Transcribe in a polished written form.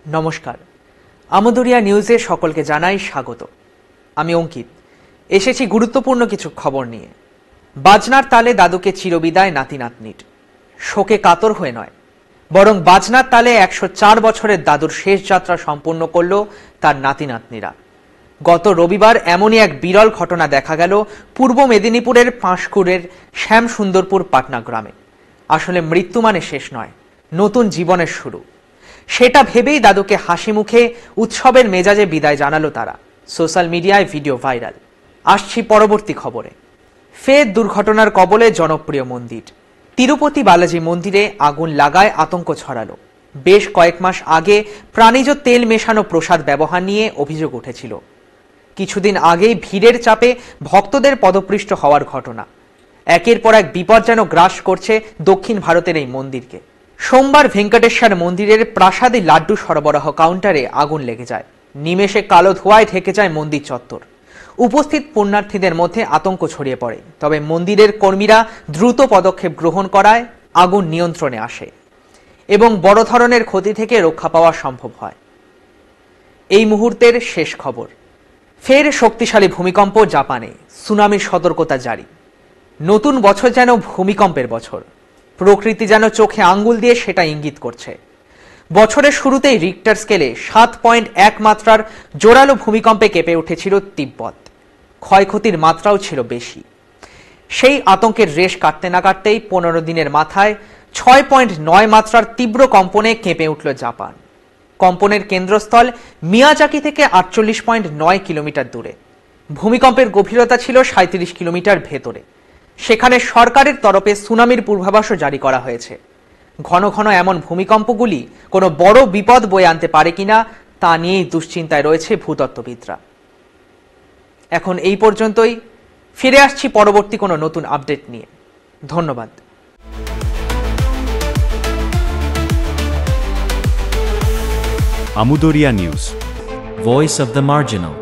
নমস্কার, আমদুরিয়া নিউজে সকলকে জানাই স্বাগত। আমি অঙ্কিত। এসেছি গুরুত্বপূর্ণ কিছু খবর নিয়ে। বাজনার তালে দাদুকে চিরবিদায় নাতি নাতনির। শোকে কাতর হয়ে নয়, বরং বাজনার তালে 104 বছরের দাদুর শেষ যাত্রা সম্পূর্ণ করল তার নাতি নাতনিরা। গত রবিবার এমনই এক বিরল ঘটনা দেখা গেল পূর্ব মেদিনীপুরের পাঁশকুড়ের শ্যামসুন্দরপুর পাটনা গ্রামে। আসলে মৃত্যু মানে শেষ নয়, নতুন জীবনের শুরু। সেটা ভেবেই দাদুকে হাসি মুখে উৎসবের মেজাজে বিদায় জানালো তারা। সোশ্যাল মিডিয়ায় ভিডিও ভাইরাল। আসছি পরবর্তী খবরে। ফের দুর্ঘটনার কবলে জনপ্রিয় মন্দির। তিরুপতি বালাজি মন্দিরে আগুন লাগায় আতঙ্ক ছড়ালো। বেশ কয়েক মাস আগে প্রাণীজ তেল মেশানো প্রসাদ ব্যবহার নিয়ে অভিযোগ উঠেছিল। কিছুদিন আগেই ভিড়ের চাপে ভক্তদের পদপৃষ্ট হওয়ার ঘটনা। একের পর এক বিপদ যেন গ্রাস করছে দক্ষিণ ভারতের এই মন্দিরকে। সোমবার ভেঙ্কটেশ্বর মন্দিরের প্রাসাদী লাড্ডু সরবরাহ কাউন্টারে আগুন লেগে যায়। নিমেষে কালো ধোঁয়ায় ঢেকে যায় মন্দির চত্বর। উপস্থিত পুণ্যার্থীদের মধ্যে আতঙ্ক ছড়িয়ে পড়ে। তবে মন্দিরের কর্মীরা দ্রুত পদক্ষেপ গ্রহণ করায় আগুন নিয়ন্ত্রণে আসে এবং বড় ধরনের ক্ষতি থেকে রক্ষা পাওয়া সম্ভব হয়। এই মুহূর্তের শেষ খবর। ফের শক্তিশালী ভূমিকম্প জাপানে, সুনামির সতর্কতা জারি। নতুন বছর যেন ভূমিকম্পের বছর। প্রকৃতি যেন চোখে আঙ্গুল দিয়ে সেটা ইঙ্গিত করছে। বছরের শুরুতেই রিক্টার স্কেলে 7.1 মাত্রার জোরালো ভূমিকম্পে কেঁপে উঠেছিল তিব্বত। ক্ষয়ক্ষতির মাত্রাও ছিল বেশি। সেই আতঙ্কের রেশ কাটতে না কাটতেই 15 দিনের মাথায় 6.9 মাত্রার তীব্র কম্পনে কেঁপে উঠল জাপান। কম্পনের কেন্দ্রস্থল মিয়াজাকি থেকে 48.9 কিলোমিটার দূরে। ভূমিকম্পের গভীরতা ছিল 37 কিলোমিটার ভেতরে। সেখানে সরকারের তরফে সুনামির পূর্বাভাসও জারি করা হয়েছে। ঘন ঘন এমন ভূমিকম্পগুলি কোনো বড় বিপদ বয়ে আনতে পারে কিনা তা নিয়েই দুশ্চিন্তায় রয়েছে ভূতত্ত্ববিদরা। এখন এই পর্যন্তই। ফিরে আসছি পরবর্তী কোনো নতুন আপডেট নিয়ে। ধন্যবাদ। Amudoria News, Voice of the Marginal.